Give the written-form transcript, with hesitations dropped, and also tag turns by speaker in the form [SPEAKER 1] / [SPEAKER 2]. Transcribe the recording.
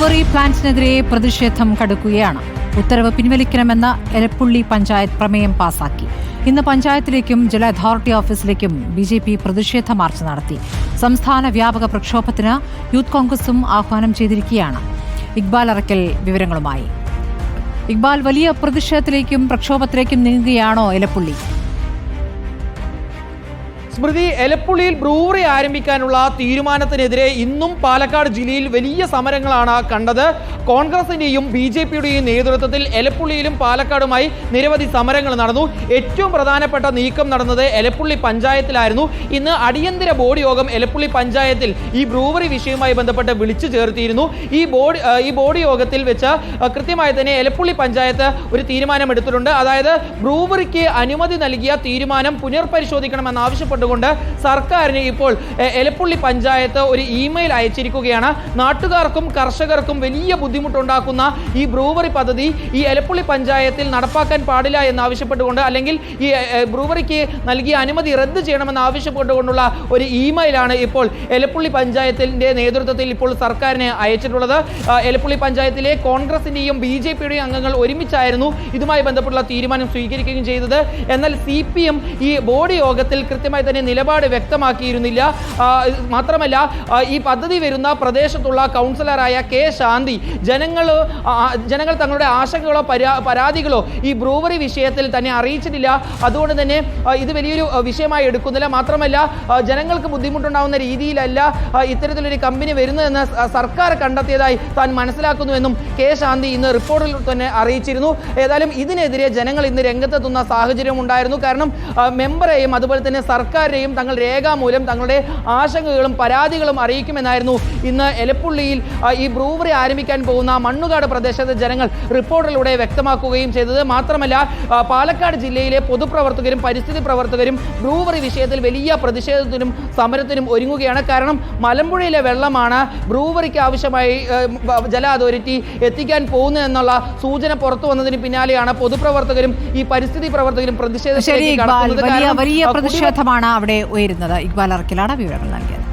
[SPEAKER 1] Brewery പ്ലാന്റിനെതിരെ പ്രതിഷേധം കടുക്കുകയാണ്. ഉത്തരവ് പിൻവലിക്കണമെന്ന എലപ്പുള്ളി പഞ്ചായത്ത് പ്രമേയം പാസാക്കി. ഇന്ന് പഞ്ചായത്തിലേക്കും ജല അതോറിറ്റി ഓഫീസിലേക്കും BJP പ്രതിഷേധ മാർച്ച് നടത്തി. സംസ്ഥാന വ്യാപക പ്രക്ഷോഭത്തിന് യൂത്ത് കോൺഗ്രസും ആഹ്വാനം ചെയ്തിരിക്കുകയാണ്. ഇക്ബാൽ അറക്കൽ വിവരങ്ങളുമായി. ഇക്ബാൽ, വലിയ പ്രതിഷേധത്തിലേക്കും പ്രക്ഷോഭത്തിലേക്കും നീങ്ങുകയാണോ എലപ്പുള്ളി?
[SPEAKER 2] സ്മൃതി, എലപ്പുള്ളിയിൽ ബ്രൂവറി ആരംഭിക്കാനുള്ള തീരുമാനത്തിനെതിരെ ഇന്നും പാലക്കാട് ജില്ലയിൽ വലിയ സമരങ്ങളാണ് കണ്ടത്. കോൺഗ്രസിന്റെയും BJPയുടെയും നേതൃത്വത്തിൽ എലപ്പുള്ളിയിലും പാലക്കാടുമായി നിരവധി സമരങ്ങൾ നടന്നു. ഏറ്റവും പ്രധാനപ്പെട്ട നീക്കം നടന്നത് എലപ്പുള്ളി പഞ്ചായത്തിലായിരുന്നു. ഇന്ന് അടിയന്തര ബോർഡ് യോഗം എലപ്പുള്ളി പഞ്ചായത്തിൽ ഈ ബ്രൂവറി വിഷയവുമായി ബന്ധപ്പെട്ട് വിളിച്ചു ചേർത്തിരുന്നു. ഈ ബോർഡ് യോഗത്തിൽ വെച്ച് കൃത്യമായി തന്നെ എലപ്പുള്ളി പഞ്ചായത്ത് ഒരു തീരുമാനമെടുത്തിട്ടുണ്ട്. അതായത് ബ്രൂവറിക്ക് അനുമതി നൽകിയ തീരുമാനം പുനർപരിശോധിക്കണമെന്ന് ആവശ്യപ്പെട്ടു കൊണ്ട് സർക്കാരിന് ഇപ്പോൾ എലപ്പുള്ളി പഞ്ചായത്ത് ഒരു ഇമെയിൽ അയച്ചിരിക്കുകയാണ്. നാട്ടുകാർക്കും കർഷകർക്കും വലിയ ബുദ്ധിമുട്ടുണ്ടാക്കുന്ന ഈ ബ്രൂവറി പദ്ധതി ഈ എലപ്പുള്ളി പഞ്ചായത്തിൽ നടപ്പാക്കാൻ പാടില്ല എന്നാവശ്യപ്പെട്ടുകൊണ്ട്, അല്ലെങ്കിൽ ഈ ബ്രൂവറിക്ക് നൽകിയ അനുമതി റദ്ദ് ചെയ്യണമെന്ന് ആവശ്യപ്പെട്ടുകൊണ്ടുള്ള ഒരു ഇമെയിലാണ് ഇപ്പോൾ എലപ്പുള്ളി പഞ്ചായത്തിന്റെ നേതൃത്വത്തിൽ ഇപ്പോൾ സർക്കാരിന് അയച്ചിട്ടുള്ളത്. എലപ്പുള്ളി പഞ്ചായത്തിലെ കോൺഗ്രസിന്റെയും BJPയുടെയും അംഗങ്ങൾ ഒരുമിച്ചായിരുന്നു ഇതുമായി ബന്ധപ്പെട്ടുള്ള തീരുമാനം സ്വീകരിക്കുകയും ചെയ്തത്. എന്നാൽ CPM ഈ ബോർഡ് യോഗത്തിൽ കൃത്യമായി നിലപാട് വ്യക്തമാക്കിയിരുന്നില്ല. മാത്രമല്ല, ഈ പദ്ധതി വരുന്ന പ്രദേശത്തുള്ള കൗൺസിലറായ K. ശാന്തി ജനങ്ങൾ തങ്ങളുടെ ആശങ്കകളോ പരാതികളോ ഈ ബ്രൂവറി വിഷയത്തിൽ തന്നെ അറിയിച്ചിട്ടില്ല. അതുകൊണ്ട് തന്നെ ഇത് വലിയൊരു വിഷയമായി എടുക്കുന്നില്ല. മാത്രമല്ല, ജനങ്ങൾക്ക് ബുദ്ധിമുട്ടുണ്ടാകുന്ന രീതിയിലല്ല ഇത്തരത്തിലൊരു കമ്പനി വരുന്നതെന്ന് സർക്കാർ കണ്ടെത്തിയതായി താൻ മനസ്സിലാക്കുന്നുവെന്നും K. ശാന്തി ഇന്ന് റിപ്പോർട്ടിൽ തന്നെ അറിയിച്ചിരുന്നു. ഏതായാലും ഇതിനെതിരെ ജനങ്ങൾ ഇന്ന് രംഗത്തെത്തുന്ന സാഹചര്യം ഉണ്ടായിരുന്നു. കാരണം മെമ്പറെയും അതുപോലെ തന്നെ സർക്കാരെയും തങ്ങൾ രേഖാമൂലം തങ്ങളുടെ ആശങ്കകളും പരാതികളും അറിയിക്കുമെന്നായിരുന്നു ഇന്ന് എലപ്പുള്ളിയിൽ ഈ ബ്രൂവറി ആരംഭിക്കാൻ പോകുന്ന മണ്ണുകാട് പ്രദേശത്തെ ജനങ്ങൾ റിപ്പോർട്ടിലൂടെ വ്യക്തമാക്കുകയും ചെയ്തത്. മാത്രമല്ല, പാലക്കാട് ജില്ലയിലെ പൊതുപ്രവർത്തകരും പരിസ്ഥിതി പ്രവർത്തകരും ബ്രൂവറി വിഷയത്തിൽ വലിയ പ്രതിഷേധത്തിനും സമരത്തിനും ഒരുങ്ങുകയാണ്. കാരണം മലമ്പുഴയിലെ വെള്ളമാണ് ബ്രൂവറിക്ക് ആവശ്യമായി ജല അതോറിറ്റി എത്തിക്കാൻ പോകുന്നതെന്നുള്ള സൂചന പുറത്തു വന്നതിന് പിന്നാലെയാണ് പൊതുപ്രവർത്തകരും ഈ പരിസ്ഥിതി പ്രവർത്തകരും പ്രതിഷേധത്തിലേക്ക് കടക്കുന്നത്.
[SPEAKER 1] വലിയ പ്രതിഷേധമാണ് അവിടെ ഉയരുന്നത്. ഇക്ബാൽ അറക്കലാണ് വിവരങ്ങൾ നൽകിയത്.